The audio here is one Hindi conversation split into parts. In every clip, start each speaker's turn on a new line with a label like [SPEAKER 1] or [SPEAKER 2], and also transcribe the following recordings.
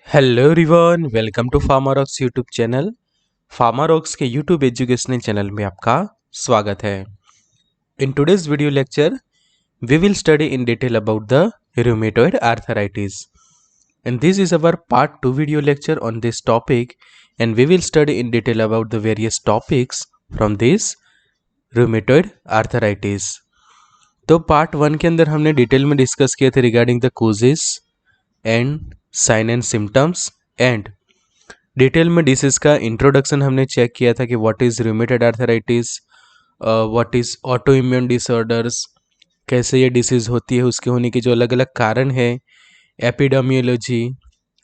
[SPEAKER 1] Hello everyone, welcome to Pharmarox YouTube channel. Pharmarox के यूट्यूब एजुकेशनल चैनल में आपका स्वागत है। In today's video lecture we will study in detail about the rheumatoid arthritis and this is our part 2 video lecture on this topic and we will study in detail about the various topics from this rheumatoid arthritis. तो पार्ट 1 के अंदर हमने डिटेल में डिस्कस किए थे regarding the causes and sign and symptoms and detail में डिसीज का इंट्रोडक्शन हमने चेक किया था कि what is rheumatoid arthritis, what is auto immune disorders, कैसे ये डिसीज़ होती है, उसके होने के जो अलग अलग कारण है, एपिडेमियोलॉजी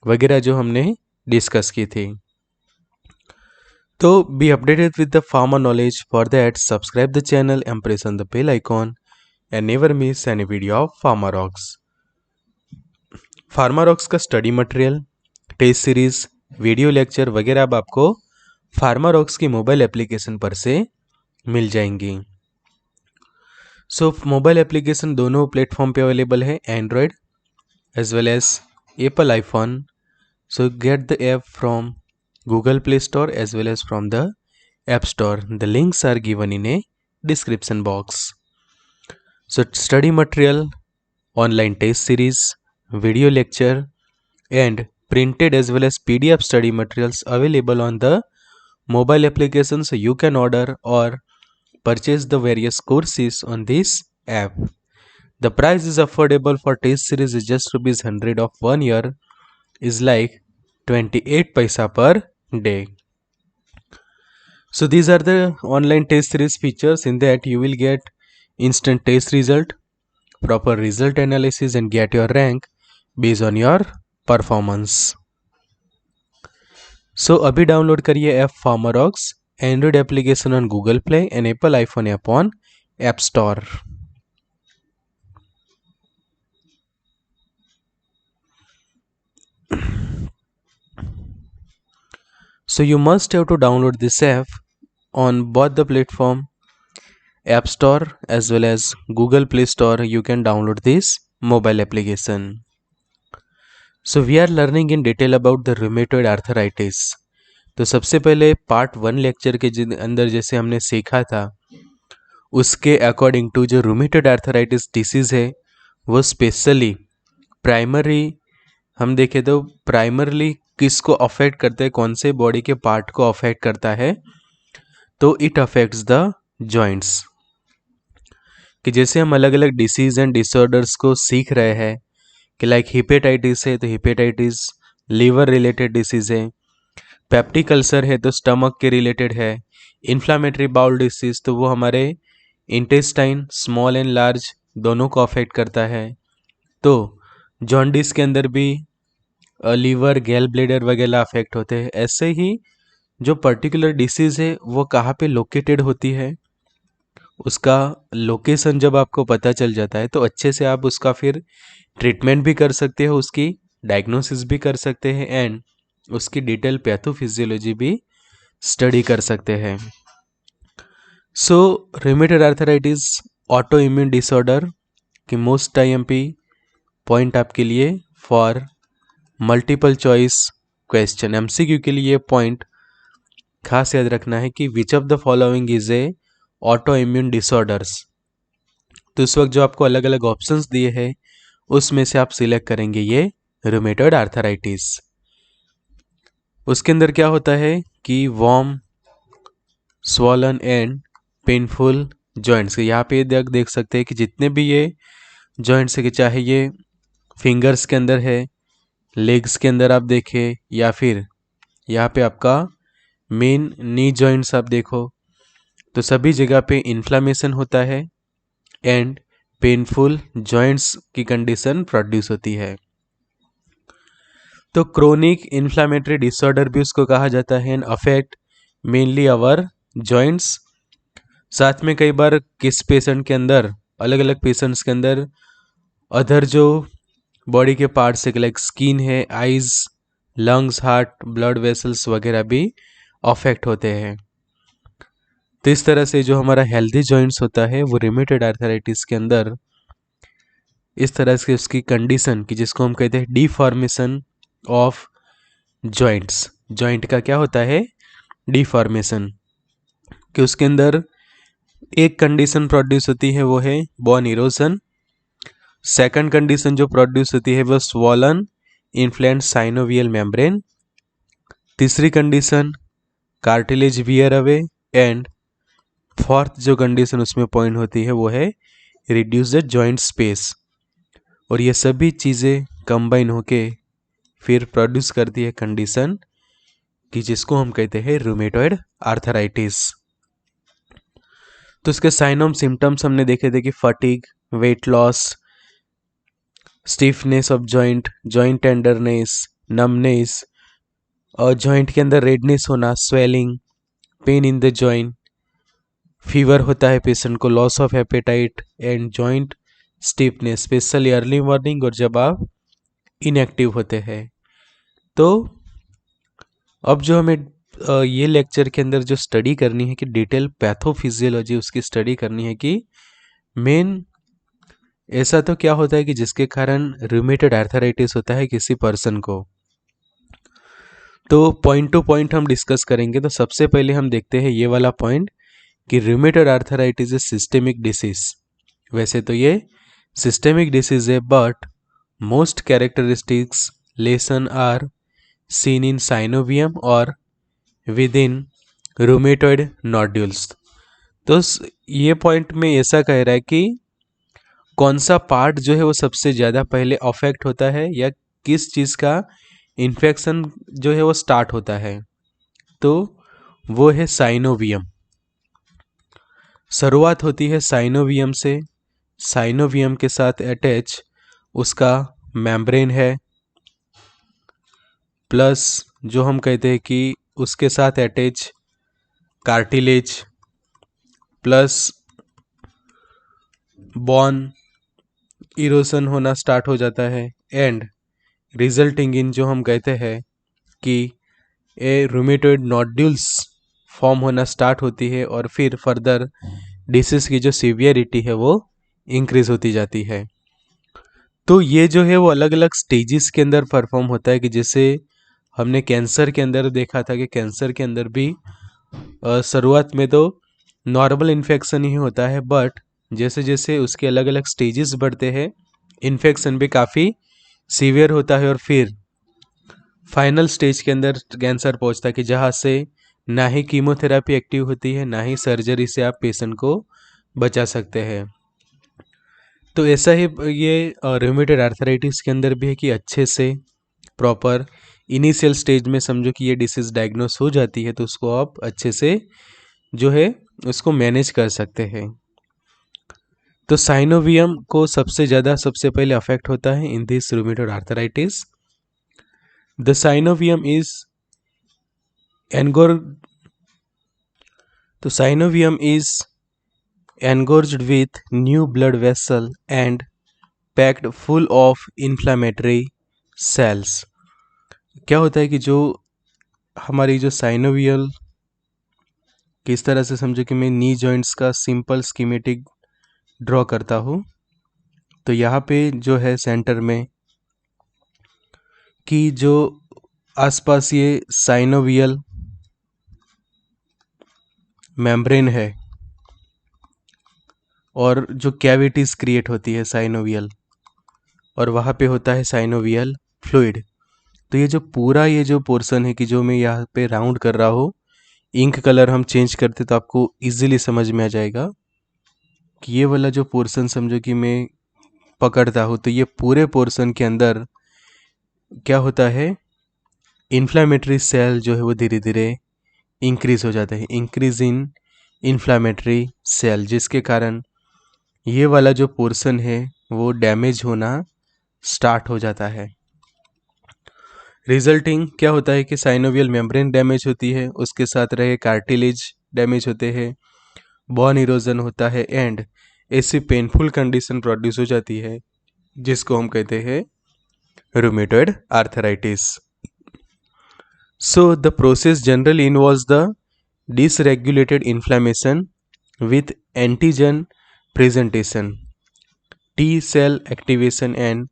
[SPEAKER 1] वगैरह जो हमने डिस्कस की थी। तो be updated with the pharma knowledge, for that subscribe the channel and press on the bell icon and never miss any video of Pharmarocks. Pharmarocks का study material, test series, video lecture वगैरह अब आपको फार्मारॉक्स की मोबाइल एप्लीकेशन पर से मिल जाएंगी। सो मोबाइल एप्लीकेशन दोनों प्लेटफॉर्म पे अवेलेबल है, Android as well as Apple iPhone. So get the app from Google Play Store as well as from the App Store. The links are given in a description box. So study material, online test series, video lecture and printed as well as PDF study materials available on the mobile application, so you can order or purchase the various courses on this app. The price is affordable for test series is just rupees 100 of 1 year is like 28 paisa per day. So these are the online test series features. In that you will get instant test result, proper result analysis and get your rank based on your performance. So अभी डाउनलोड करिए app Pharmarocks, Android application on Google Play and Apple iPhone app on App Store. So you must have to download this app on both the platform, App Store as well as Google Play Store. You can download this mobile application. So we are learning in detail about the rheumatoid arthritis. तो सबसे पहले पार्ट 1 लेक्चर के अंदर जैसे हमने सीखा था उसके अकॉर्डिंग टू जो रूमेटॉइड आर्थराइटिस डिसीज़ है वो स्पेशली प्राइमरी हम देखें तो प्राइमरली किसको अफेक्ट करता है, कौन से बॉडी के पार्ट को अफेक्ट करता है, तो इट अफेक्ट्स द जॉइंट्स. कि जैसे हम अलग अलग डिसीज एंड डिसऑर्डर्स को सीख रहे हैं कि लाइक हिपेटाइटिस है तो हिपेटाइटिस लीवर रिलेटेड डिसीज है, पेप्टिक अल्सर है तो स्टमक के रिलेटेड है, इन्फ्लामेटरी बाउल डिसीज तो वो हमारे इंटेस्टाइन स्मॉल एंड लार्ज दोनों को अफेक्ट करता है. तो जॉन्डिस के अंदर भी लीवर गैल ब्लेडर वगैरह अफेक्ट होते हैं. ऐसे ही जो पर्टिकुलर डिसीज़ है वो कहाँ पे लोकेटेड होती है, उसका लोकेशन जब आपको पता चल जाता है तो अच्छे से आप उसका फिर ट्रीटमेंट भी कर सकते हो, उसकी डायग्नोसिस भी कर सकते हैं एंड उसकी डिटेल पैथोफिजियोलॉजी भी स्टडी कर सकते हैं. So rheumatoid arthritis autoimmune disorder की मोस्ट आईएमपी पॉइंट आपके लिए for multiple choice question MCQ के लिए पॉइंट खास याद रखना है कि which of the following is a autoimmune disorders. तो इस वक्त जो आपको अलग अलग ऑप्शंस दिए हैं उसमें से आप सिलेक्ट करेंगे ये रूमेटॉइड आर्थराइटिस. उसके अंदर क्या होता है कि warm swollen and painful joints. यहाँ पे देख सकते हैं कि जितने भी ये जॉइंट्स है कि चाहे ये फिंगर्स के अंदर है, लेग्स के अंदर आप देखें या फिर यहाँ पे आपका मेन नी जॉइंट्स आप देखो तो सभी जगह पे इन्फ्लामेशन होता है एंड पेनफुल जॉइंट्स की कंडीशन प्रोड्यूस होती है. तो क्रोनिक इन्फ्लामेटरी डिसऑर्डर भी उसको कहा जाता है and affect mainly our joints. साथ में कई बार किस पेशेंट के अंदर अलग अलग पेशेंट्स के अंदर अदर जो बॉडी के पार्ट्स है लाइक स्किन है, eyes, lungs, heart, blood vessels वगैरह भी अफेक्ट होते हैं. तो इस तरह से जो हमारा हेल्दी जॉइंट्स होता है वो रूमेटॉइड आर्थराइटिस के अंदर इस तरह से उसकी कंडीशन कि जिसको हम कहते हैं डिफॉर्मेशन ऑफ जॉइंट्स, जॉइंट का क्या होता है, डिफॉर्मेशन, कि उसके अंदर एक कंडीशन प्रोड्यूस होती है वो है बोन इरोजन, सेकंड कंडीशन जो प्रोड्यूस होती है वो स्वॉलन इन्फ्लेंट साइनोवियल मेम्ब्रेन, तीसरी condition cartilage wear away, and fourth जो कंडीशन उसमें पॉइंट होती है वो है रिड्यूस द जॉइंट स्पेस। और ये सभी चीज़ें कंबाइन होके फिर प्रोड्यूस करती है कंडीशन कि जिसको हम कहते हैं रूमेटॉइड आर्थराइटिस। तो इसके साइन ऑफ सिम्टम्स हमने देखे थे कि fatigue, weight loss, stiffness of joint, joint tenderness, numbness, और जॉइंट के अंदर रेडनेस होना, swelling, pain in the joint, fever होता है पेशेंट को, loss of appetite and joint stiffness, specially early morning और जब आप इनएक्टिव होते हैं। तो अब जो हमें ये लेक्चर के अंदर जो स्टडी करनी है कि डिटेल पैथोफिजियोलॉजी उसकी स्टडी करनी है कि मेन ऐसा तो क्या होता है कि जिसके कारण रूमेटॉइड आर्थराइटिस होता है किसी पर्सन को। तो पॉइंट टू पॉइंट हम डिस्कस करेंगे। तो सबसे पहले हम देखते हैं ये वाला पॉइंट कि rheumatoid arthritis is systemic disease. वैसे तो ये सिस्टेमिक डिसीज है but most characteristics lesion are seen in synovium और विद इन रूमेटॉइड नोड्यूल्स। तो ये पॉइंट में ऐसा कह रहा है कि कौन सा पार्ट जो है वो सबसे ज़्यादा पहले अफेक्ट होता है या किस चीज़ का इन्फेक्शन जो है वो स्टार्ट होता है, तो वो है साइनोवियम। शुरुआत होती है साइनोवियम से, साइनोवियम के साथ अटैच उसका मेम्ब्रेन है, प्लस जो हम कहते हैं कि उसके साथ अटैच कार्टिलेज, प्लस बॉन इरोसन होना स्टार्ट हो जाता है एंड रिजल्टिंग इन जो हम कहते हैं कि ए रूमेटॉइड नोड्यूल्स फॉर्म होना स्टार्ट होती है और फिर फर्दर डिसीज की जो सीवियरिटी है वो इंक्रीज होती जाती है। तो ये जो है वो अलग अलग स्टेजेस के अंदर परफॉर्म होता है कि जैसे हमने कैंसर के अंदर देखा था कि कैंसर के अंदर भी शुरुआत में तो नॉर्मल इन्फेक्शन ही होता है बट जैसे जैसे उसके अलग अलग स्टेजेस बढ़ते हैं इन्फेक्शन भी काफ़ी सीवियर होता है और फिर फाइनल स्टेज के अंदर कैंसर पहुंचता है कि जहाँ से ना ही कीमोथेरेपी एक्टिव होती है ना ही सर्जरी से आप पेशेंट को बचा सकते हैं। तो ऐसा ही ये रूमेटॉइड आर्थराइटिस के अंदर भी है कि अच्छे से प्रॉपर इनिशियल स्टेज में समझो कि ये डिसीज डायग्नोस हो जाती है तो उसको आप अच्छे से जो है उसको मैनेज कर सकते हैं। तो साइनोवियम को सबसे ज़्यादा सबसे पहले अफेक्ट होता है in this rheumatoid arthritis. The synovium is engorged तो synovium is engorged with new blood vessel and packed full of inflammatory cells। क्या होता है कि जो हमारी जो साइनोवियल, किस तरह से समझो कि मैं नी जॉइंट्स का सिंपल स्कीमेटिक ड्रॉ करता हूँ। तो यहाँ पे जो है सेंटर में कि जो आसपास ये साइनोवियल मेम्ब्रेन है और जो कैविटीज़ क्रिएट होती है साइनोवियल और वहाँ पे होता है साइनोवियल फ्लूइड। तो ये जो पूरा ये जो पोर्शन है कि जो मैं यहाँ पे राउंड कर रहा हूँ, इंक कलर हम चेंज करते तो आपको इजीली समझ में आ जाएगा कि ये वाला जो पोर्शन समझो कि मैं पकड़ता हूँ तो ये पूरे पोर्शन के अंदर क्या होता है, इन्फ्लामेटरी सेल जो है वो धीरे धीरे इंक्रीज हो जाता है, इंक्रीज इन इन्फ्लामेटरी सेल, जिसके कारण ये वाला जो पोर्शन है वो डैमेज होना स्टार्ट हो जाता है। रिजल्टिंग क्या होता है कि साइनोवियल मेम्ब्रेन डैमेज होती है, उसके साथ रहे कार्टिलेज डैमेज होते हैं, बोन इरोजन होता है एंड ऐसी पेनफुल कंडीशन प्रोड्यूस हो जाती है जिसको हम कहते हैं rheumatoid arthritis. So the process generally involves the dysregulated inflammation with antigen presentation, T cell activation and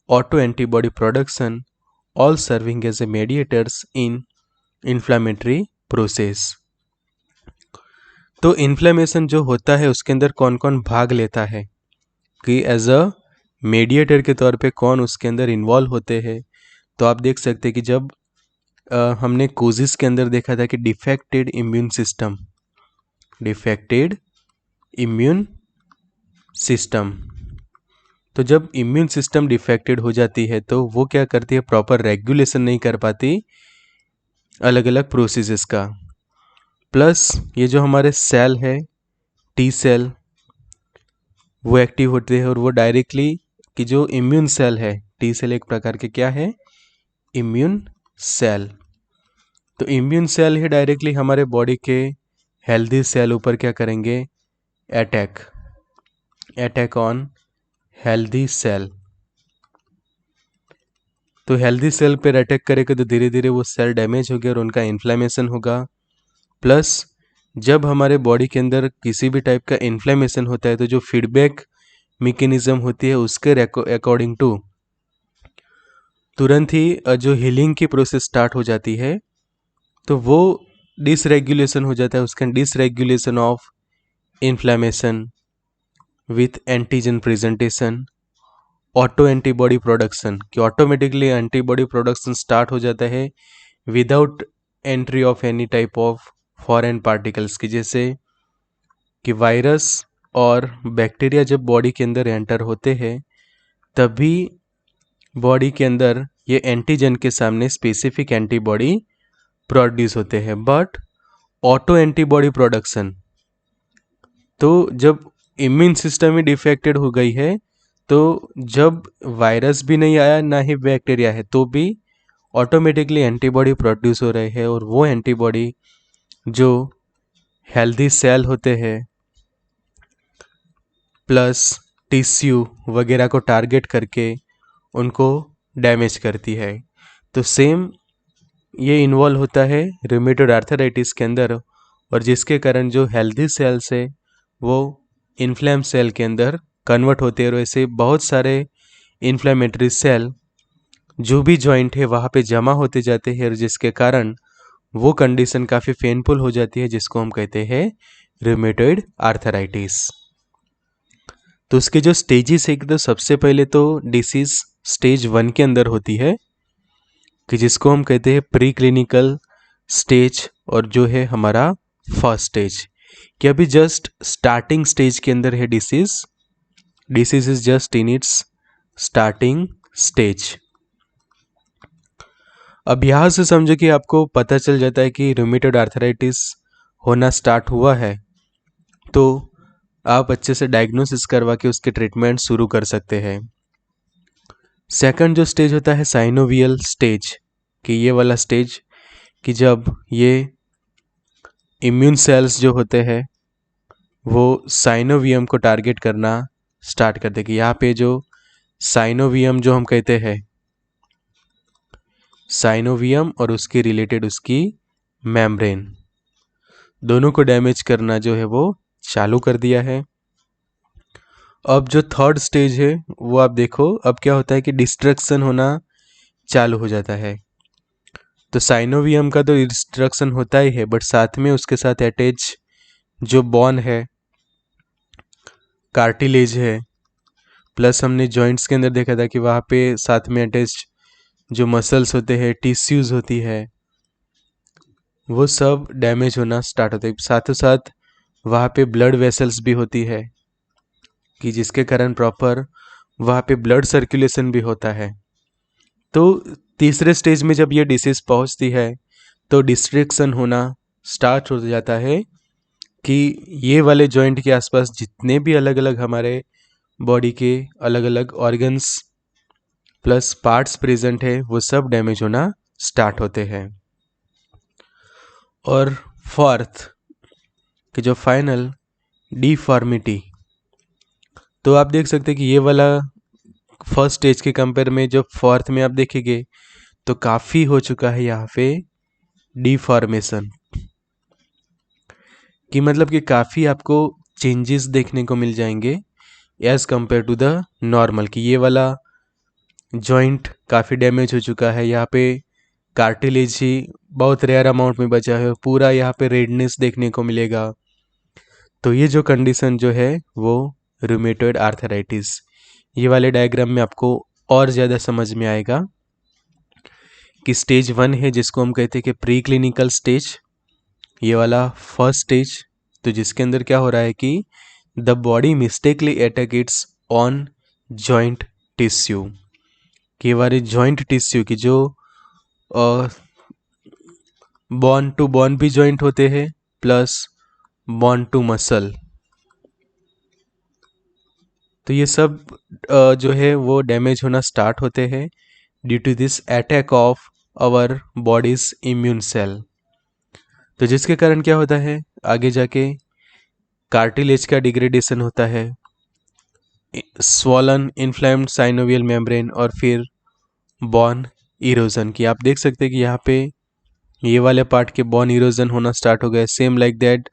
[SPEAKER 1] autoantibody production all serving as a mediators in inflammatory process। तो इन्फ्लेमेशन जो होता है उसके अंदर कौन कौन भाग लेता है, कि एज अ मीडिएटर के तौर पे कौन उसके अंदर इन्वॉल्व होते हैं। तो आप देख सकते हैं कि जब हमने कोजिस के अंदर देखा था कि डिफेक्टेड इम्यून सिस्टम, तो जब इम्यून सिस्टम डिफेक्टेड हो जाती है तो वो क्या करती है, प्रॉपर रेगुलेशन नहीं कर पाती अलग अलग प्रोसेसेस का। प्लस ये जो हमारे सेल है, टी सेल, वो एक्टिव होते हैं और वो डायरेक्टली, कि जो इम्यून सेल है, टी सेल एक प्रकार के क्या है, इम्यून सेल। तो इम्यून सेल ही डायरेक्टली हमारे बॉडी के हेल्दी सेल ऊपर क्या करेंगे, अटैक ऑन हेल्दी सेल। तो हेल्दी सेल पर अटैक करेगा तो धीरे धीरे वो सेल डैमेज होगा और उनका इन्फ्लेमेशन होगा। प्लस जब हमारे बॉडी के अंदर किसी भी टाइप का इन्फ्लेमेशन होता है तो जो फीडबैक मैकेनिज्म होती है उसके अकॉर्डिंग टू तुरंत ही जो हीलिंग की प्रोसेस स्टार्ट हो जाती है, तो वो डिसरेगुलेशन हो जाता है, उसका dysregulation of inflammation with antigen presentation, auto antibody production, कि ऑटोमेटिकली एंटीबॉडी प्रोडक्शन स्टार्ट हो जाता है without entry of any type of foreign particles की। जैसे कि वायरस और बैक्टीरिया जब बॉडी के अंदर एंटर होते हैं तभी बॉडी के अंदर ये एंटीजन के सामने स्पेसिफिक एंटीबॉडी प्रोड्यूस होते हैं। बट ऑटो एंटीबॉडी प्रोडक्शन, तो जब इम्यून सिस्टम ही डिफेक्टेड हो गई है, तो जब वायरस भी नहीं आया ना ही बैक्टीरिया है तो भी ऑटोमेटिकली एंटीबॉडी प्रोड्यूस हो रहे हैं, और वो एंटीबॉडी जो हेल्दी सेल होते हैं प्लस टिश्यू वगैरह को टारगेट करके उनको डैमेज करती है। तो सेम ये इन्वॉल्व होता है रूमेटॉइड आर्थराइटिस के अंदर, और जिसके कारण जो हेल्दी सेल्स है वो इन्फ्लेम सेल के अंदर कन्वर्ट होते हैं, और ऐसे बहुत सारे इन्फ्लेमेटरी सेल जो भी जॉइंट है वहाँ पे जमा होते जाते हैं, और जिसके कारण वो कंडीशन काफ़ी पेनफुल हो जाती है जिसको हम कहते हैं रूमेटॉइड आर्थराइटिस। तो उसके जो स्टेजेस है, तो सबसे पहले तो डिसीज स्टेज 1 के अंदर होती है, कि जिसको हम कहते हैं प्री क्लिनिकल स्टेज, और जो है हमारा फर्स्ट स्टेज, कि अभी जस्ट स्टार्टिंग स्टेज के अंदर है disease is just in its starting stage. अब यहाँ से समझो कि आपको पता चल जाता है कि रूमेटॉइड आर्थराइटिस होना स्टार्ट हुआ है, तो आप अच्छे से डायग्नोसिस करवा के उसके ट्रीटमेंट शुरू कर सकते हैं। सेकंड जो स्टेज होता है साइनोवियल स्टेज, कि ये वाला स्टेज, कि जब ये इम्यून सेल्स जो होते हैं वो साइनोवियम को टारगेट करना स्टार्ट कर देगी। यहाँ पे जो साइनोवियम जो हम कहते हैं, साइनोवियम और उसके रिलेटेड उसकी मेम्ब्रेन, दोनों को डैमेज करना जो है वो चालू कर दिया है। अब जो थर्ड स्टेज है वो आप देखो, अब क्या होता है कि डिस्ट्रक्शन होना चालू हो जाता है। तो साइनोवियम का तो डिस्ट्रक्शन होता ही है, बट साथ में उसके साथ अटैच जो बोन है, कार्टिलेज है, प्लस हमने जॉइंट्स के अंदर देखा था कि वहाँ पे साथ में अटैच जो मसल्स होते हैं, टिश्यूज होती है, वो सब डैमेज होना स्टार्ट होते हैं। साथों साथ वहाँ पे ब्लड वेसल्स भी होती है, कि जिसके कारण प्रॉपर वहाँ पे ब्लड सर्कुलेशन भी होता है। तो तीसरे स्टेज में जब ये डिसीज पहुँचती है तो डिस्ट्रक्शन होना स्टार्ट हो जाता है, कि ये वाले जॉइंट के आसपास जितने भी अलग अलग हमारे बॉडी के अलग अलग ऑर्गन्स प्लस पार्ट्स प्रेजेंट है वो सब डैमेज होना स्टार्ट होते हैं। और फोर्थ कि जो फाइनल डिफॉर्मिटी, तो आप देख सकते हैं कि ये वाला फर्स्ट स्टेज के कंपेयर में जो फोर्थ में आप देखेंगे तो काफ़ी हो चुका है यहाँ पे डिफॉर्मेशन, कि मतलब कि काफ़ी आपको चेंजेस देखने को मिल जाएंगे as compare to the normal, कि ये वाला जॉइंट काफ़ी डैमेज हो चुका है, यहाँ पे कार्टिलेज ही बहुत रेयर अमाउंट में बचा है, पूरा यहाँ पे रेडनेस देखने को मिलेगा। तो ये जो कंडीशन जो है वो रूमेटॉइड आर्थराइटिस, ये वाले डायग्राम में आपको और ज़्यादा समझ में आएगा कि स्टेज 1 है जिसको हम कहते हैं कि प्री क्लिनिकल स्टेज, ये वाला फर्स्ट स्टेज, तो जिसके अंदर क्या हो रहा है कि the body mistakenly attack its on joint tissue, कि हमारे जॉइंट टिश्यू की जो बॉन टू बॉन भी जॉइंट होते हैं प्लस बॉन टू मसल, तो ये सब जो है वो डैमेज होना स्टार्ट होते हैं due to this attack of our body's immune cell. तो जिसके कारण क्या होता है, आगे जाके कार्टिलेज का डिग्रेडेशन होता है, स्वॉलन इन्फ्लेम्ड साइनोवियल मेम्ब्रेन, और फिर बॉन इरोजन की आप देख सकते हैं कि यहाँ पे ये वाले पार्ट के बॉन इरोजन होना स्टार्ट हो गए, सेम लाइक दैट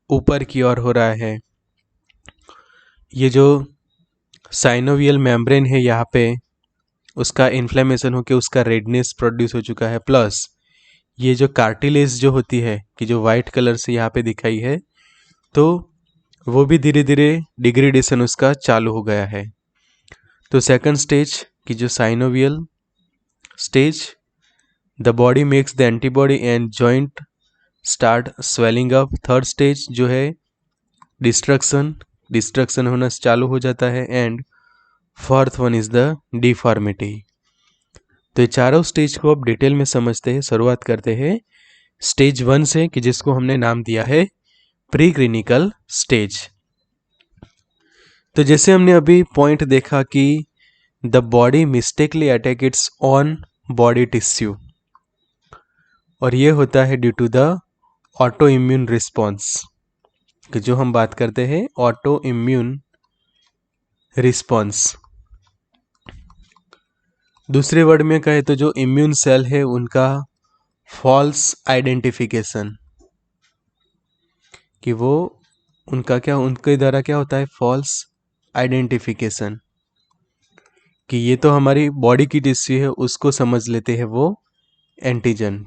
[SPEAKER 1] ऊपर की ओर हो रहा है। ये जो साइनोवियल मेम्ब्रेन है यहाँ पे उसका इन्फ्लेमेशन होकर उसका रेडनेस प्रोड्यूस हो चुका है, प्लस ये जो कार्टिलेज जो होती है कि जो वाइट कलर से यहाँ पे दिखाई है, तो वो भी धीरे धीरे डिग्रेडेशन उसका चालू हो गया है। तो सेकंड स्टेज की जो synovial stage, the body makes the antibody and joint start swelling up. Third stage जो है डिस्ट्रक्शन होना चालू हो जाता है, and fourth one is the deformity. तो ये चारों स्टेज को अब डिटेल में समझते हैं। शुरुआत करते हैं स्टेज 1 से कि जिसको हमने नाम दिया है प्री क्लिनिकल स्टेज। तो जैसे हमने अभी पॉइंट देखा कि the body mistakenly attack its own body tissue, और ये होता है due to the autoimmune response, कि जो हम बात करते हैं ऑटो इम्यून रिस्पॉन्स। दूसरे वर्ड में कहे तो जो इम्यून सेल है उनका फॉल्स आइडेंटिफिकेशन, कि वो उनका क्या, उनके द्वारा क्या होता है फॉल्स आइडेंटिफिकेशन, कि ये तो हमारी बॉडी की टिश्यू है उसको समझ लेते हैं वो एंटीजन,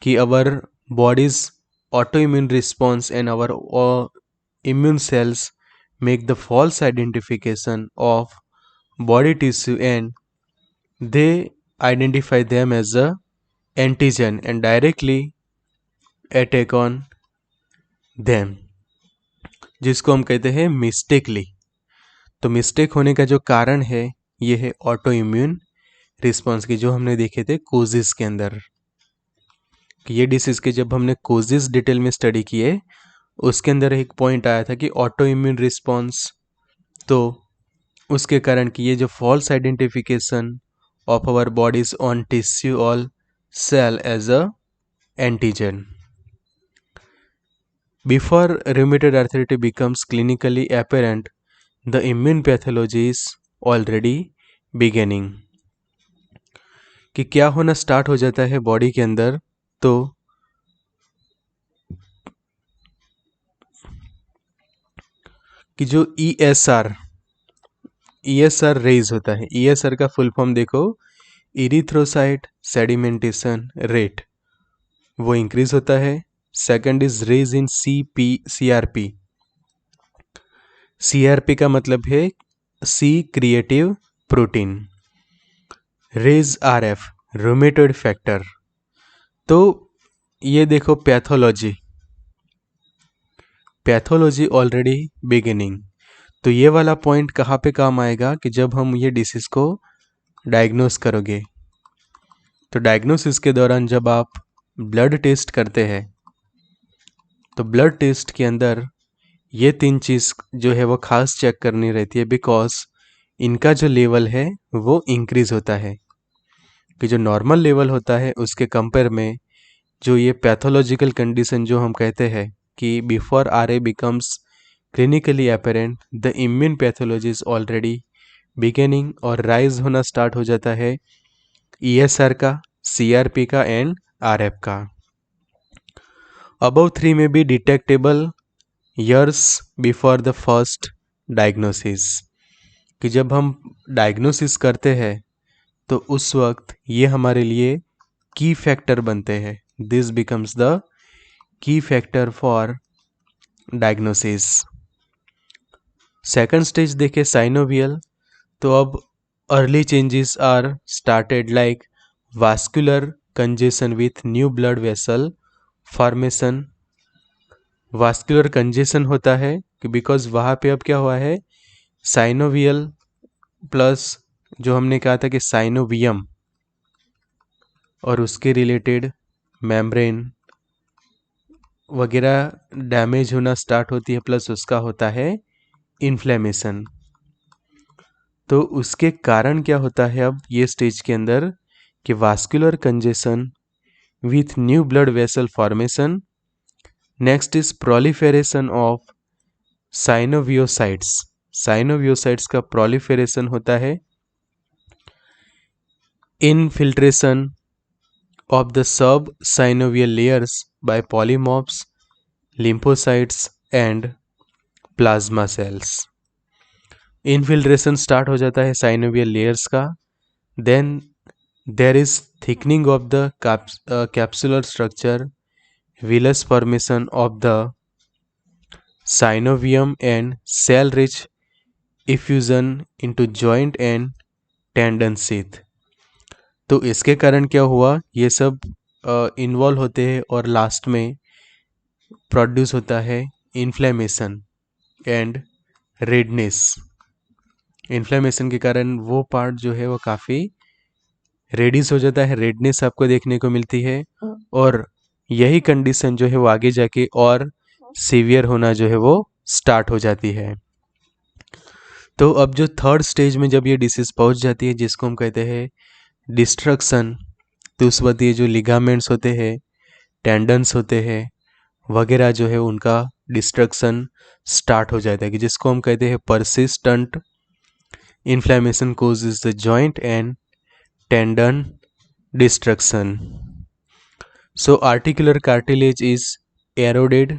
[SPEAKER 1] कि अवर bodies auto immune response and our immune cells make the false identification of body tissue and they identify them as a antigen and directly attack on them, जिसको हम कहते हैं मिस्टेकली। तो मिस्टेक होने का जो कारण है ये है ऑटो इम्यून रिस्पॉन्स की, जो हमने देखे थे कोजिस के अंदर, कि ये डिसीज के जब हमने कोजिस डिटेल में स्टडी किए उसके अंदर एक पॉइंट आया था कि ऑटो इम्यून रिस्पॉन्स, तो उसके कारण कि ये जो false identification of our body's own tissue all cell as a antigen. Before rheumatoid arthritis becomes clinically apparent, the immune pathology is already beginning, कि क्या होना स्टार्ट हो जाता है बॉडी के अंदर, तो कि जो ESR रेज होता है, ESR का फुल फॉर्म देखो, इरिथ्रोसाइट सेडिमेंटेशन रेट, वो इंक्रीज होता है। Second is raise in CRP का मतलब है C creative protein, raise RF rheumatoid factor. तो ये देखो पैथोलॉजी ऑलरेडी बिगिनिंग, तो ये वाला पॉइंट कहाँ पे काम आएगा कि जब हम ये डिसीज को डायग्नोस करोगे, तो डायग्नोसिस के दौरान जब आप ब्लड टेस्ट करते हैं तो ब्लड टेस्ट के अंदर ये 3 चीज़ जो है वो खास चेक करनी रहती है, बिकॉज इनका जो लेवल है वो इंक्रीज होता है, कि जो नॉर्मल लेवल होता है उसके कंपेयर में जो ये पैथोलॉजिकल कंडीशन जो हम कहते हैं कि before RA becomes clinically apparent the immune pathology is already beginning, और राइज होना स्टार्ट हो जाता है ESR का, CRP का एंड RF का। अबव 3 में भी detectable years before the first diagnosis, कि जब हम डायग्नोसिस करते हैं तो उस वक्त ये हमारे लिए की फैक्टर बनते हैं। This becomes the key factor for diagnosis. Second stage देखे साइनोवियल, तो अब early changes are started like vascular congestion with new blood vessel formation. Vascular congestion होता है कि बिकॉज वहाँ पे अब क्या हुआ है, साइनोवियल प्लस जो हमने कहा था कि साइनोवियम और उसके रिलेटेड मेम्ब्रेन वगैरह डैमेज होना स्टार्ट होती है, प्लस उसका होता है इन्फ्लेमेशन। तो उसके कारण क्या होता है अब ये स्टेज के अंदर कि vascular congestion with new blood vessel formation. Next is proliferation of synoviocytes. Synoviocytes का प्रोलिफेरेशन होता है। Infiltration of the sub-synovial layers by polymorphs, lymphocytes and plasma cells. Infiltration start हो जाता है साइनोवियल लेयर्स का। Then there is thickening of the capsular structure, villous formation of the synovium and cell rich effusion into joint and tendon sheath. तो इसके कारण क्या हुआ, ये सब इन्वॉल्व होते हैं और लास्ट में प्रोड्यूस होता है इन्फ्लेमेशन एंड रेडनेस। इन्फ्लेमेशन के कारण वो पार्ट जो है वो काफ़ी रेडिश हो जाता है, रेडनेस आपको देखने को मिलती है, और यही कंडीशन जो है वो आगे जाके और सीवियर होना जो है वो स्टार्ट हो जाती है। तो अब जो थर्ड स्टेज में जब ये डिसीज पहुंच जाती है जिसको हम कहते हैं डिस्ट्रक्शन, तो उस वक्त ये जो लिगामेंट्स होते हैं, टेंडन्स होते हैं वगैरह जो है उनका डिस्ट्रक्शन स्टार्ट हो जाता है, कि जिसको हम कहते हैं persistent inflammation causes the joint and tendon destruction. So articular cartilage is eroded,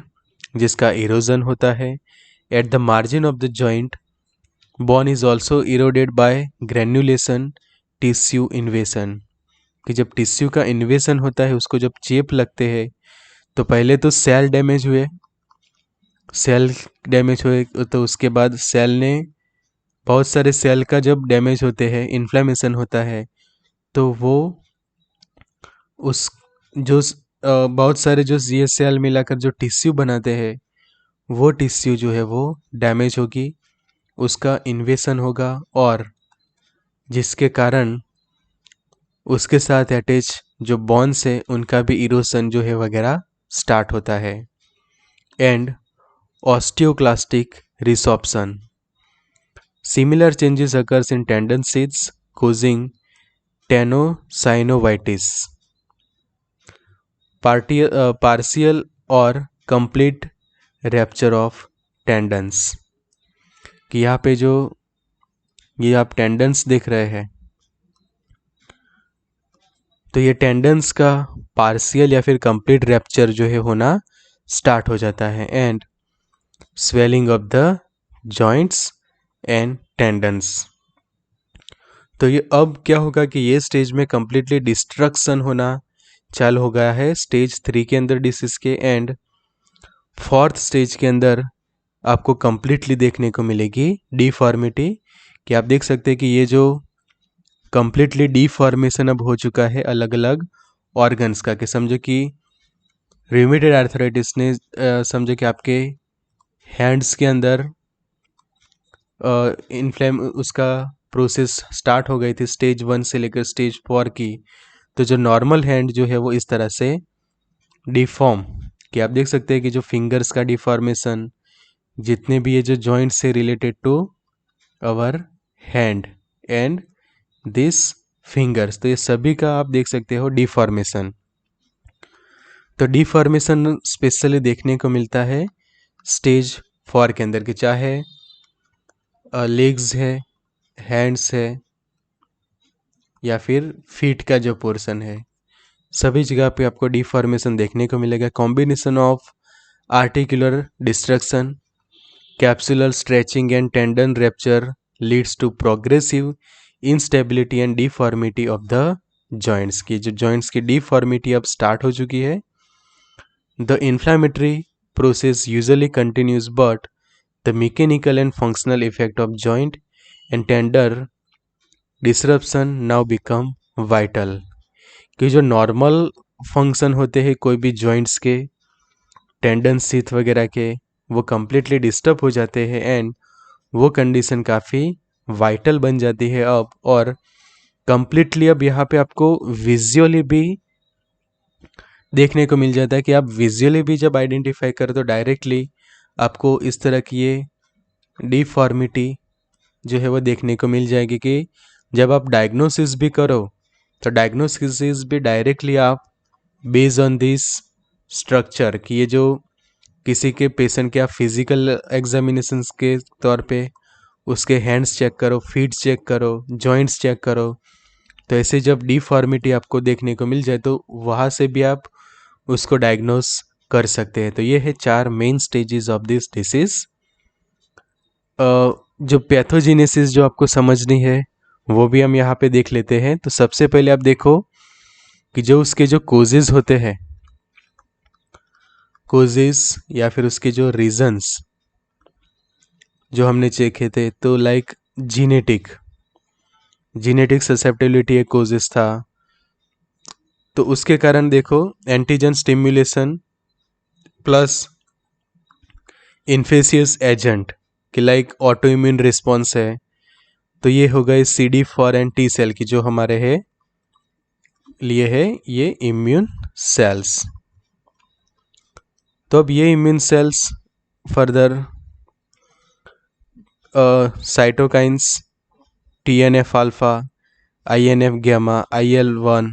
[SPEAKER 1] जिसका इरोजन होता है। At the margin of the joint bone is also eroded by granulation tissue invasion, कि जब टिश्यू का इन्वेशन होता है, उसको जब चेप लगते हैं तो पहले तो सेल डैमेज हुए, तो उसके बाद सेल ने बहुत सारे सेल का जब डैमेज होते हैं, इन्फ्लेमेशन होता है, तो वो उस जो बहुत सारे जो ये सेल मिलाकर जो टिश्यू बनाते हैं, वो टिश्यू जो है वो डैमेज होगी, उसका इन्वेशन होगा, और जिसके कारण उसके साथ अटैच जो बॉन्स है उनका भी इरोशन जो है वगैरह स्टार्ट होता है। And osteoclastic resorption, similar changes occurs in tendon sheaths causing tenosynovitis, partial और कंप्लीट रैप्चर ऑफ टेंडन्स। कि यहाँ पे जो ये आप टेंडन्स देख रहे हैं, तो ये टेंडन्स का पार्शियल या फिर कंप्लीट रैप्चर जो है होना स्टार्ट हो जाता है। And swelling of the joints and tendons. तो ये अब क्या होगा कि ये स्टेज में कंप्लीटली डिस्ट्रक्शन होना चालू हो गया है स्टेज 3 के अंदर डिसीज के। एंड फोर्थ स्टेज के अंदर आपको कंप्लीटली देखने को मिलेगी डिफॉर्मिटी, कि आप देख सकते हैं कि ये जो कंप्लीटली डिफॉर्मेशन अब हो चुका है अलग अलग ऑर्गन्स का, कि समझो कि रियूमेटॉइड आर्थराइटिस ने समझो कि आपके हैंड्स के अंदर इन्फ्लेम उसका प्रोसेस स्टार्ट हो गई थी स्टेज 1 से लेकर स्टेज 4 की। तो जो नॉर्मल हैंड जो है वो इस तरह से डिफॉर्म, कि आप देख सकते हैं कि जो फिंगर्स का डिफॉर्मेशन, जितने भी ये जो जॉइंट से related to our hand and this fingers, तो ये सभी का आप देख सकते हो डिफॉर्मेशन। तो डिफॉर्मेशन स्पेशली देखने को मिलता है स्टेज 4 के अंदर, कि चाहे लेग्स है, हैंड्स है, या फिर फीट का जो पोर्शन है, सभी जगह पे आपको डिफॉर्मेशन देखने को मिलेगा। Combination of articular destruction, capsular stretching and tendon rupture leads to progressive instability and deformity of the joints की, जो जॉइंट्स की डिफॉर्मिटी अब स्टार्ट हो चुकी है. The inflammatory process usually continues but the mechanical and functional effect of joint and tender disruption now become vital. कि जो नॉर्मल फंक्शन होते हैं कोई भी जॉइंट्स के, टेंडन सीथ वगैरह के, वो कम्प्लीटली डिस्टर्ब हो जाते हैं एंड वो कंडीशन काफ़ी वाइटल बन जाती है अब. और कम्प्लीटली अब यहाँ पे आपको विजुअली भी देखने को मिल जाता है कि आप विजुअली भी जब आइडेंटिफाई करें तो डायरेक्टली आपको इस तरह की ये डिफॉर्मिटी जो है वो देखने को मिल जाएगी. कि जब आप डायग्नोसिस भी करो तो डायग्नोसिस भी डायरेक्टली आप बेस्ड ऑन दिस स्ट्रक्चर, कि ये जो किसी के पेशेंट के आप फिजिकल एग्जामिनेशंस के तौर पे उसके हैंड्स चेक करो, फीट चेक करो, जॉइंट्स चेक करो, तो ऐसे जब डिफॉर्मिटी आपको देखने को मिल जाए तो वहाँ से भी आप उसको डायग्नोस कर सकते हैं. तो ये है 4 main stages of this disease. जो पैथोजेनेसिस जो आपको समझनी है वो भी हम यहाँ पे देख लेते हैं. तो सबसे पहले आप देखो कि जो उसके जो कोजेज होते हैं, कोजेस या फिर उसके जो रीजंस जो हमने चेक थे, तो लाइक जीनेटिक ससेप्टिबिलिटी एक कोजेस था. तो उसके कारण देखो एंटीजन स्टिमुलेशन प्लस इन्फेसियस एजेंट कि लाइक ऑटो इम्यून रिस्पॉन्स है, तो ये हो गए CD4 एंड टी सेल की जो हमारे है लिए है ये इम्यून सेल्स. तो अब ये immune cells further cytokines, TNF alpha, INF gamma, IL-1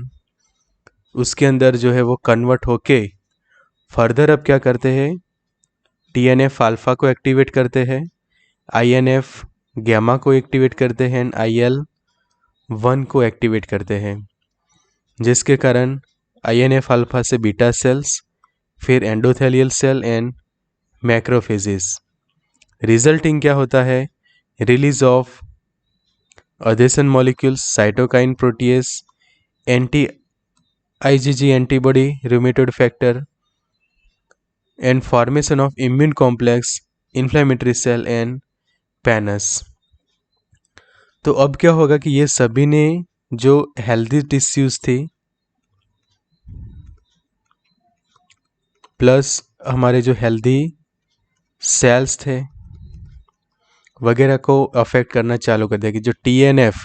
[SPEAKER 1] उसके अंदर जो है वो कन्वर्ट होके फर्दर अब क्या करते हैं, TNF अल्फा को एक्टिवेट करते हैं, INF गैमा को एक्टिवेट करते हैं, IL-1 को एक्टिवेट करते हैं, जिसके कारण INF अल्फा से बीटा सेल्स, फिर endothelial cell and macrophages. Resulting क्या होता है, release of adhesion molecules, cytokine protease, anti IgG antibody, rheumatoid factor and formation of immune complex, inflammatory cell and pannus. तो अब क्या होगा कि ये सभी ने जो हेल्दी टिश्यूज थी प्लस हमारे जो हेल्दी सेल्स थे वगैरह को अफेक्ट करना चालू कर देगी. जो TNF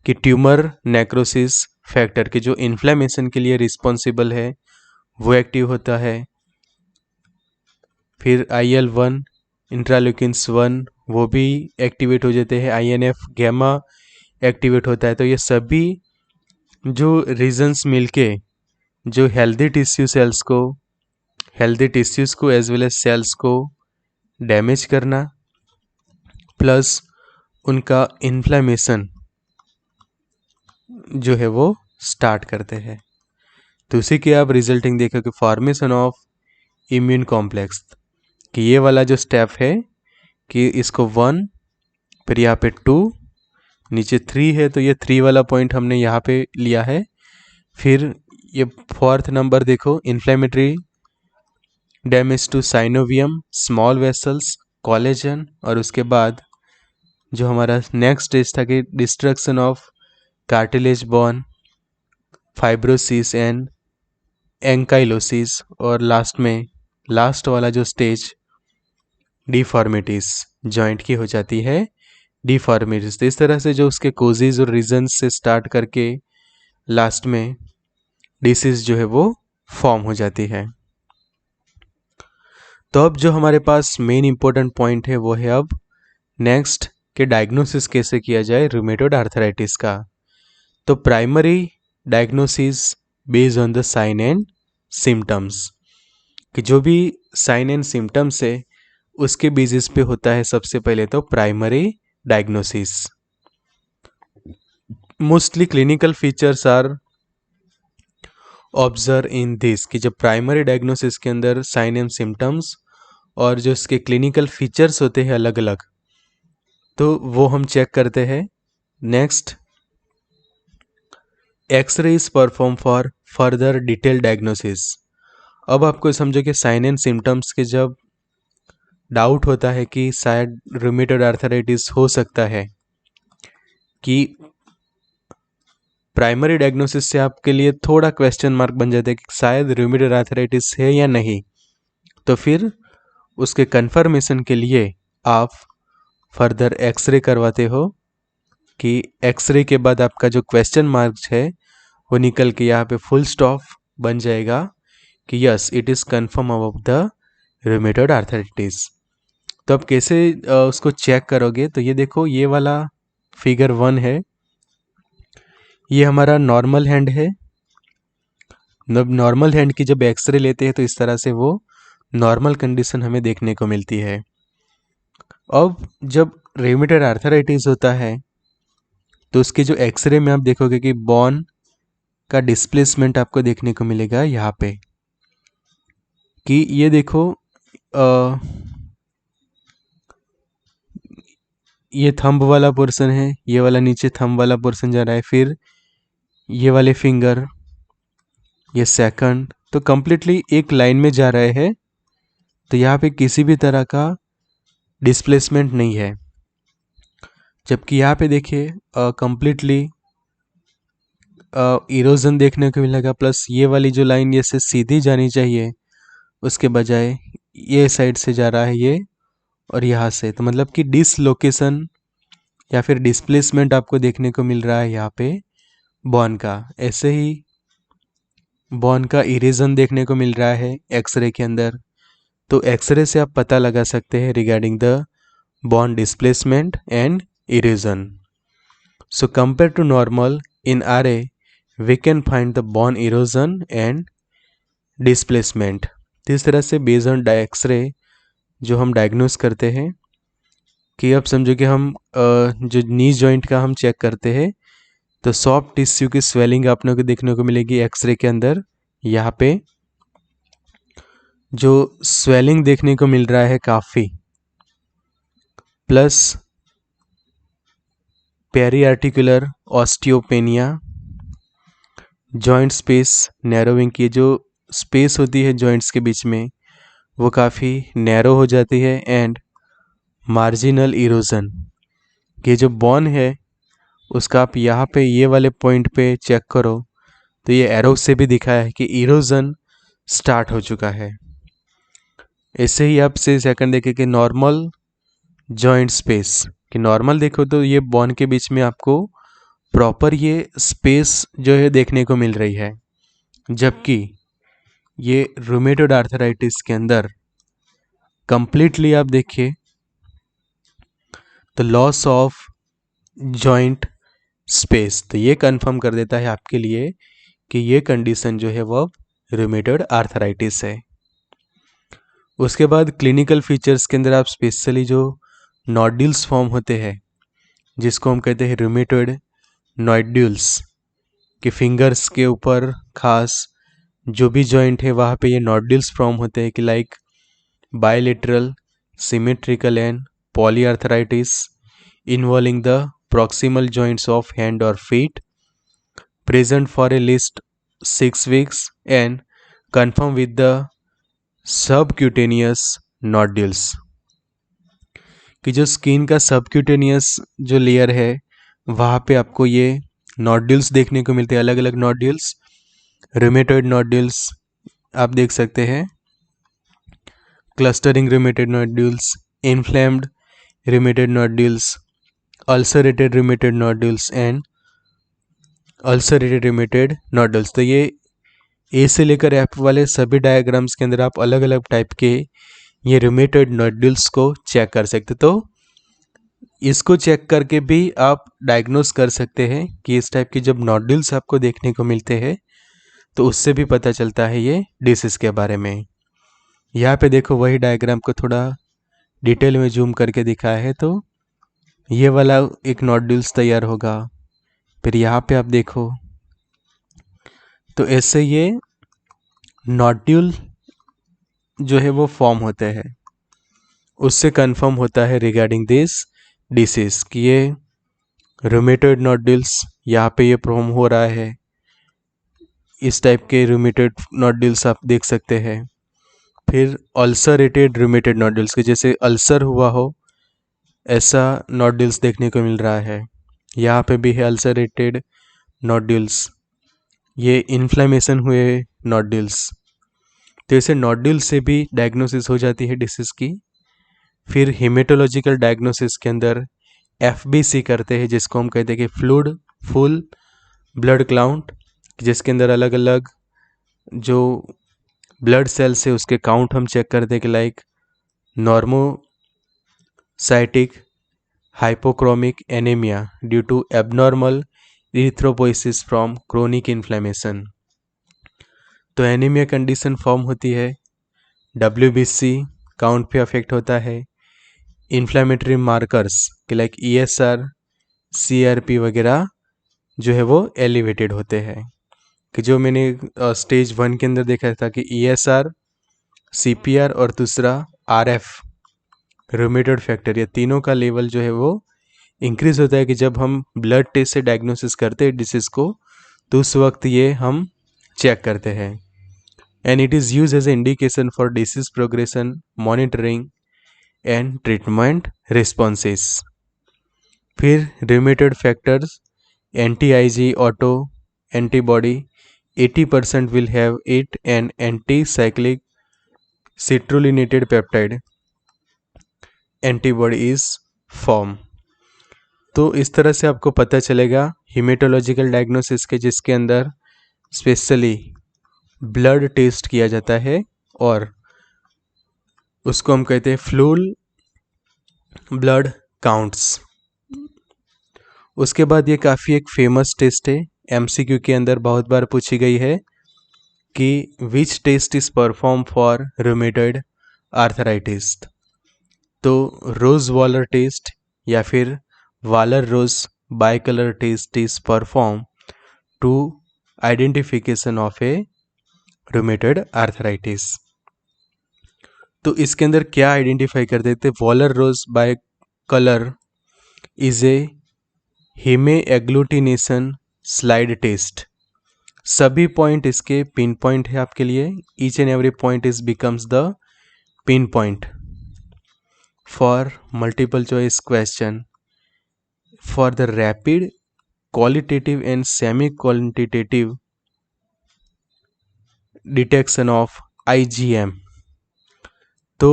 [SPEAKER 1] की ट्यूमर नेक्रोसिस फैक्टर की जो इन्फ्लेमेशन के लिए रिस्पॉन्सिबल है वो एक्टिव होता है. फिर IL-1 इंट्राल्यूकिन्स 1 वो भी एक्टिवेट हो जाते हैं, INF गैमा एक्टिवेट होता है. तो ये सभी जो रीजन्स मिलके जो हेल्दी टिश्यूज़ को एज वेल एज सेल्स को डैमेज करना प्लस उनका इन्फ्लेमेशन जो है वो स्टार्ट करते हैं. तो उसी के आप रिजल्टिंग देखो कि फॉर्मेशन ऑफ इम्यून कॉम्प्लेक्स, कि ये वाला जो स्टेप है कि इसको 1, फिर यहाँ पे 2, नीचे 3 है तो ये 3 वाला पॉइंट हमने यहाँ पे लिया है. फिर ये 4th नंबर देखो, inflammatory damage to synovium, small vessels, collagen, और उसके बाद जो हमारा नेक्स्ट स्टेज था कि destruction of cartilage bone, fibrosis and ankylosis, और लास्ट वाला जो स्टेज डिफॉर्मिटीज जॉइंट की हो जाती है डिफॉर्मिटीज. तो इस तरह से जो उसके कोजेज और रीजन्स से स्टार्ट करके लास्ट में डिसीज जो है वो फॉर्म हो जाती है. तो अब जो हमारे पास मेन इंपॉर्टेंट पॉइंट है वो है अब नेक्स्ट के डायग्नोसिस कैसे किया जाए रूमेटॉइड आर्थराइटिस का. तो primary diagnosis based on the sign and symptoms, कि जो भी साइन एंड सिम्टम्स है उसके बेसिस पे होता है सबसे पहले तो primary diagnosis. Mostly clinical features are observe in this, कि जब प्राइमरी डायग्नोसिस के अंदर साइन एंड सिम्टम्स और जो इसके क्लिनिकल फीचर्स होते हैं अलग अलग, तो वो हम चेक करते हैं. Next X-ray is perform for further detail diagnosis. अब आपको समझो कि साइन एंड सिम्टम्स के जब डाउट होता है कि शायद रूमेटॉइड आर्थराइटिस हो सकता है, कि प्राइमरी डायग्नोसिस से आपके लिए थोड़ा क्वेश्चन मार्क बन जाता है कि शायद रूमेटॉइड आर्थराइटिस है या नहीं, तो फिर उसके कंफर्मेशन के लिए आप फर्दर एक्सरे करवाते हो, कि एक्सरे के बाद आपका जो क्वेश्चन मार्क है वो निकल के यहाँ पे फुल स्टॉप बन जाएगा कि yes it is confirm about the rheumatoid arthritis. तो अब कैसे उसको चेक करोगे, तो ये देखो, ये वाला फिगर 1 है, ये हमारा नॉर्मल हैंड है। जब नॉर्मल हैंड की जब एक्सरे लेते हैं तो इस तरह से वो नॉर्मल कंडीशन हमें देखने को मिलती है। अब जब रूमेटॉइड आर्थराइटिस होता है तो उसके जो एक्सरे में आप देखोगे कि बोन का डिस्प्लेसमेंट आपको देखने को मिलेगा यहाँ पे, कि ये देखो ये थंब वाला पोर्शन है, ये वाला नीचे थंब वाला पोर्शन जा रहा है, फिर ये वाले फिंगर, ये सेकंड, तो कंप्लीटली एक लाइन में जा रहे हैं। तो यहाँ पे किसी भी तरह का डिस्प्लेसमेंट नहीं है। जबकि यहाँ पे देखिए कंप्लीटली इरोजन देखने को मिलेगा, प्लस ये वाली जो लाइन ये से सीधी जानी चाहिए उसके बजाय ये साइड से जा रहा है ये, और यहाँ से, तो मतलब कि डिसलोकेशन या फिर डिस्प्लेसमेंट आपको देखने को मिल रहा है यहाँ पे बोन का। ऐसे ही बोन का इरेजन देखने को मिल रहा है एक्सरे के अंदर। तो एक्सरे से आप पता लगा सकते हैं regarding the bone displacement and erosion. So compare to normal in RA we can find the bone erosion and displacement। तो इस तरह से बेस्ड ऑन एक्सरे जो हम डायग्नोस करते हैं, कि अब समझो कि हम जो नी जॉइंट का हम चेक करते हैं तो सॉफ्ट टिश्यू की स्वेलिंग आप लोगों को देखने को मिलेगी एक्सरे के अंदर। यहाँ पे जो स्वेलिंग देखने को मिल रहा है काफ़ी, plus periarticular osteopenia, joint space narrowing की जो स्पेस होती है जॉइंट्स के बीच में वो काफ़ी नैरो हो जाती है, एंड मार्जिनल इरोजन। ये जो बोन है उसका आप यहाँ पे ये वाले पॉइंट पे चेक करो तो ये एरो से भी दिखाया है कि इरोजन स्टार्ट हो चुका है। ऐसे ही आप से सेकंड देखें कि नॉर्मल जॉइंट स्पेस, कि नॉर्मल देखो तो ये बोन के बीच में आपको प्रॉपर ये स्पेस जो है देखने को मिल रही है, जबकि ये रूमेटॉइड आर्थराइटिस के अंदर कंप्लीटली आप देखिए तो लॉस ऑफ जॉइंट स्पेस, तो ये कंफर्म कर देता है आपके लिए कि ये कंडीशन जो है वो रूमेटॉइड आर्थराइटिस है। उसके बाद क्लिनिकल फीचर्स के अंदर आप स्पेशली जो नोड्यूल्स फॉर्म होते हैं जिसको हम कहते हैं रूमेटॉइड नोड्यूल्स, कि फिंगर्स के ऊपर खास जो भी जॉइंट है वहाँ पे ये नोड्यूल्स फॉर्म होते हैं, कि like bilateral, symmetrical and polyarthritis involving the proximal joints of hand or feet, present for at least 6 weeks and confirm with the subcutaneous nodules। कि जो स्किन का सबक्यूटेनियस जो लेयर है वहाँ पे आपको ये नोड्यूल्स देखने को मिलते हैं, अलग अलग नोड्यूल्स, रूमेटॉइड नोड्यूल्स आप देख सकते हैं, clustering rheumatoid nodules, inflamed rheumatoid nodules, ulcerated rheumatoid nodules and ulcerated rheumatoid nodules. तो ये ए से लेकर एफ वाले सभी डायग्राम्स के अंदर आप अलग अलग टाइप के ये रूमेटॉइड नोड्यूल्स को चेक कर सकते। तो इसको चेक करके भी आप डायग्नोस कर सकते हैं कि इस टाइप की जब नोड्यूल्स आपको देखने को मिलते हैं तो उससे भी पता चलता है ये डिसीज के बारे में। यहाँ पे देखो वही डायग्राम को थोड़ा डिटेल में जूम करके दिखाया है, तो ये वाला एक नोड्यूल्स तैयार होगा, फिर यहाँ पे आप देखो तो ऐसे ये नोड्यूल जो है वो फॉर्म होते हैं। उससे कंफर्म होता है रिगार्डिंग दिस डिसीज कि ये रूमेटॉइड नोड्यूल्स यहाँ पे ये फॉर्म हो रहा है, इस टाइप के रूमेटेड नोडुल्स आप देख सकते हैं। फिर अल्सरेटेड रूमेटेड नोडुल्स के जैसे अल्सर हुआ हो ऐसा नोडुल्स देखने को मिल रहा है। यहाँ पे भी है अल्सरेटेड नोडुल्स, ये इन्फ्लेमेशन हुए नोडुल्स। तो ऐसे नोडुल्स से भी डायग्नोसिस हो जाती है डिसीज़ की। फिर हेमेटोलॉजिकल डायग्नोसिस के अंदर एफबीसी करते हैं, जिसको हम कहते हैं कि फ्लूइड फुल ब्लड काउंट, जिसके अंदर अलग अलग जो ब्लड सेल्स है उसके काउंट हम चेक करते हैं कि like normocytic hypochromic anaemia due to abnormal erythropoiesis from chronic inflammation. तो एनीमिया कंडीशन फॉर्म होती है, डब्ल्यूबीसी काउंट पे अफेक्ट होता है, इन्फ्लेमेटरी मार्कर्स कि लाइक ईएसआर सीआरपी वगैरह जो है वो एलिवेटेड होते हैं। कि जो मैंने स्टेज 1 के अंदर देखा था कि ईएसआर सीपीआर और दूसरा आरएफ रूमेटॉइड फैक्टर, ये तीनों का लेवल जो है वो इंक्रीज होता है कि जब हम ब्लड टेस्ट से डायग्नोसिस करते हैं डिसीज़ को, तो उस वक्त ये हम चेक करते हैं। And it is use as a indication for disease progression monitoring and treatment responses. फिर rheumatoid factors anti Ig auto antibody 80% will have it an anti-cyclic citrulinated peptide antibody is form। तो इस तरह से आपको पता चलेगा हीमेटोलॉजिकल डायग्नोसिस के, जिसके अंदर स्पेशली ब्लड टेस्ट किया जाता है और उसको हम कहते हैं फ्लूइड ब्लड काउंट्स। उसके बाद ये काफ़ी एक फेमस टेस्ट है, एमसीक्यू के अंदर बहुत बार पूछी गई है कि which test is perform for rheumatoid arthritis. तो रोज वॉलर टेस्ट या फिर Waaler Rose bicolour test is perform to identification of a rheumatoid arthritis. तो इसके अंदर क्या आइडेंटिफाई कर देते, Waaler Rose bicolour is a haem agglutination slide test. सभी पॉइंट इसके पिन पॉइंट है आपके लिए, each and every point is becomes the pin point for multiple choice question for the rapid qualitative and semi quantitative detection of IgM. तो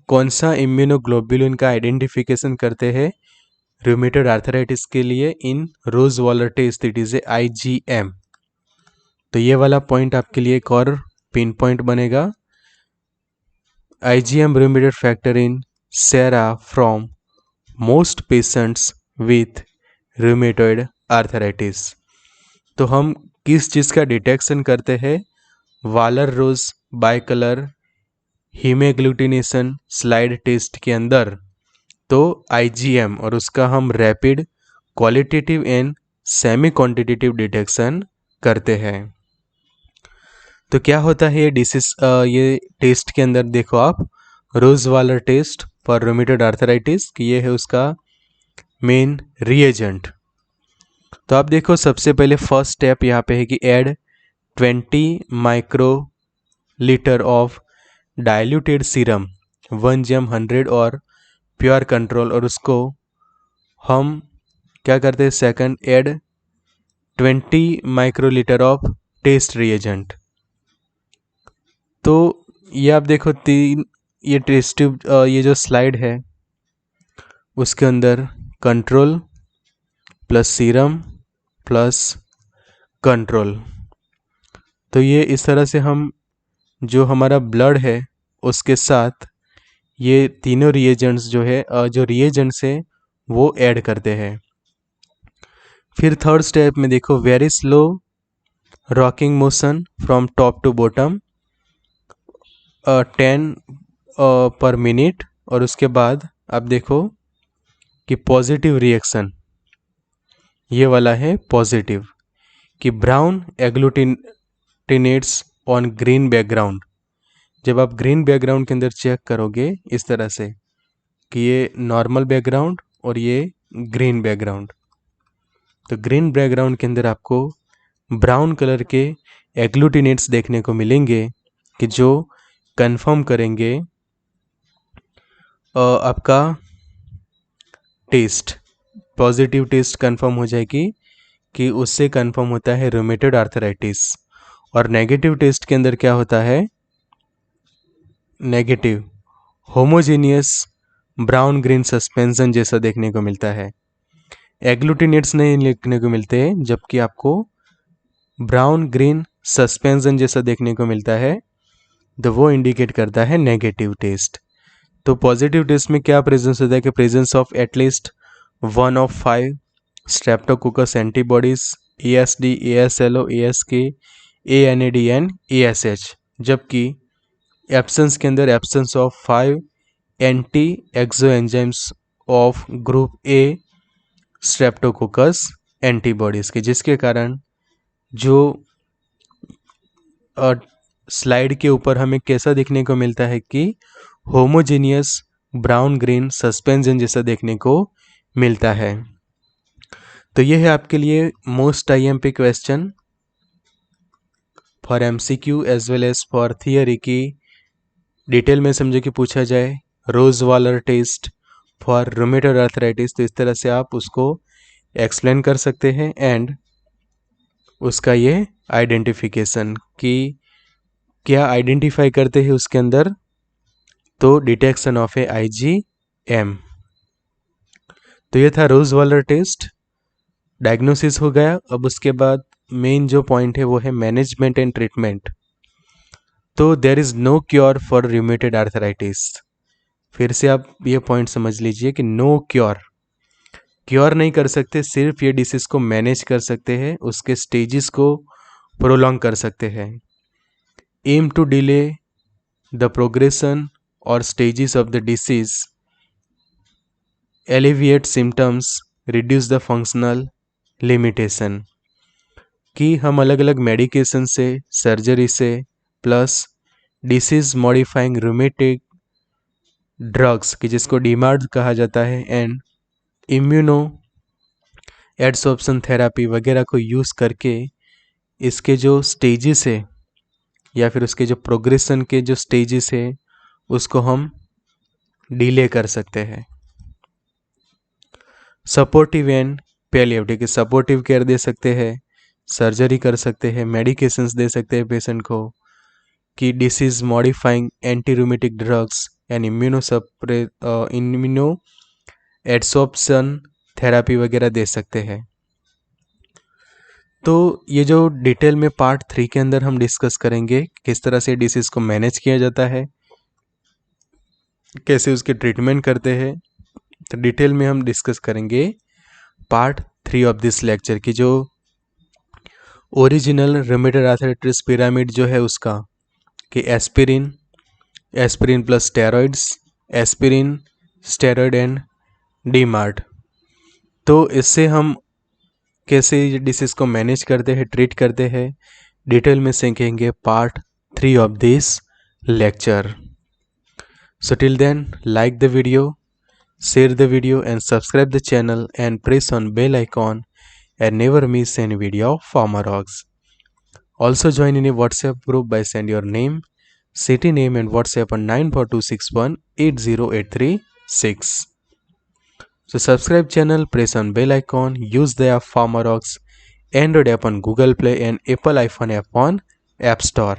[SPEAKER 1] कौन सा इम्यूनोग्लोबुलिन का आइडेंटिफिकेशन करते हैं रूमेटॉइड आर्थराइटिस के लिए in Rose Waaler test, it is a IgM. तो ये वाला पॉइंट आपके लिए एक और पिन पॉइंट बनेगा। IgM rheumatoid factor in sera from most patients with rheumatoid arthritis. तो हम किस चीज़ का डिटेक्शन करते हैं, Waaler Rose bicolour haemagglutination slide test के अंदर, तो IgM और उसका हम rapid qualitative and semi quantitative detection करते हैं। तो क्या होता है ये डिसीज, ये टेस्ट के अंदर देखो आप, रोज Waaler test for rheumatoid arthritis कि ये है उसका मेन रिएजेंट। तो आप देखो सबसे पहले फर्स्ट स्टेप यहाँ पे है कि add 20 microlitre of diluted serum 1 gm 100 और प्योर कंट्रोल, और उसको हम क्या करते हैं, second add 20 microlitre of test reagent. तो ये आप देखो तीन, ये टेस्ट ट्यूब, ये जो स्लाइड है उसके अंदर control plus serum plus control. तो ये इस तरह से हम जो हमारा ब्लड है उसके साथ ये तीनों रिएजेंट्स जो है, जो रिएजेंट्स है वो ऐड करते हैं। फिर थर्ड स्टेप में देखो very slow rocking motion from top to bottom 10 पर मिनट, और उसके बाद आप देखो कि पॉजिटिव रिएक्शन ये वाला है पॉजिटिव, कि ब्राउन एग्लूटिनेट्स ऑन ग्रीन बैकग्राउंड। जब आप ग्रीन बैकग्राउंड के अंदर चेक करोगे इस तरह से कि ये नॉर्मल बैकग्राउंड और ये ग्रीन बैकग्राउंड, तो ग्रीन बैकग्राउंड के अंदर आपको ब्राउन कलर के एग्लूटिनेट्स देखने को मिलेंगे कि जो कंफर्म करेंगे आपका टेस्ट, पॉजिटिव टेस्ट कंफर्म हो जाएगी कि उससे कंफर्म होता है रूमेटॉइड आर्थराइटिस। और नेगेटिव टेस्ट के अंदर क्या होता है, negative homogeneous brown green suspension जैसा देखने को मिलता है। एग्लूटिनेट्स नहीं देखने को मिलते हैं, जबकि आपको ब्राउन ग्रीन सस्पेंशन जैसा देखने को मिलता है, तो वो इंडिकेट करता है नेगेटिव टेस्ट। तो पॉजिटिव टेस्ट में क्या प्रेजेंस होता है कि presence of at least 1 of 5 streptococcus antibodies, ASD, ASLO, ASK, ANAD and ASH, जबकि एब्सेंस के अंदर absence of 5 anti exo enzymes of group A streptococcus antibodies के, जिसके कारण जो स्लाइड के ऊपर हमें कैसा देखने को मिलता है कि होमोजेनियस ब्राउन ग्रीन सस्पेंशन जैसा देखने को मिलता है। तो ये है आपके लिए most IMP question for MCQ as well as for theory की डिटेल में समझे कि पूछा जाए Rose Waaler test for rheumatoid arthritis, तो इस तरह से आप उसको एक्सप्लेन कर सकते हैं। एंड उसका ये आइडेंटिफिकेशन कि क्या आइडेंटिफाई करते हैं उसके अंदर, तो डिटेक्शन ऑफ ए IgM। तो ये था रोज वालर टेस्ट, डायग्नोसिस हो गया। अब उसके बाद मेन जो पॉइंट है वो है मैनेजमेंट एंड ट्रीटमेंट। तो there is no cure for rheumatoid arthritis. फिर से आप ये पॉइंट समझ लीजिए कि नो क्योर, क्योर नहीं कर सकते, सिर्फ ये डिसीज को मैनेज कर सकते हैं, उसके स्टेजेस को प्रोलॉन्ग कर सकते हैं। Aim to delay the progression और stages of the disease, alleviate symptoms, reduce the functional limitation, कि हम अलग अलग मेडिकेशन से, सर्जरी से, plus disease modifying rheumatic drugs कि जिसको डीमार्ड कहा जाता है, एंड इम्यूनो एडसॉर्प्शन थेरापी वगैरह को यूज़ करके इसके जो स्टेजेस है या फिर उसके जो प्रोग्रेशन के जो स्टेजेस है उसको हम डिले कर सकते हैं। सपोर्टिव एंड पैलिएटिव की सपोर्टिव केयर दे सकते हैं, सर्जरी कर सकते हैं, मेडिकेशंस दे सकते हैं पेशेंट को, कि disease modifying anti rheumatic drugs and immuno adsorption therapy वगैरह दे सकते हैं। तो ये जो डिटेल में पार्ट 3 के अंदर हम डिस्कस करेंगे किस तरह से डिसीज को मैनेज किया जाता है, कैसे उसके ट्रीटमेंट करते हैं, तो डिटेल में हम डिस्कस करेंगे पार्ट 3 ऑफ दिस लेक्चर की जो ओरिजिनल रूमेटॉइड आर्थराइटिस पिरामिड जो है उसका, कि aspirin, aspirin plus steroids, aspirin, steroid and DMart. तो इससे हम कैसे ये डिसीज को मैनेज करते हैं, ट्रीट करते हैं, डिटेल में सीखेंगे part 3 of this lecture. So till then, like the video, share the video and subscribe the channel and press on bell icon and never miss any video of Pharmarox. Also join in a WhatsApp group by send your name, city name and WhatsApp on 94261 80836. So subscribe channel, press on bell icon, use the app Pharmarox, Android app on Google Play and Apple iPhone app on App Store.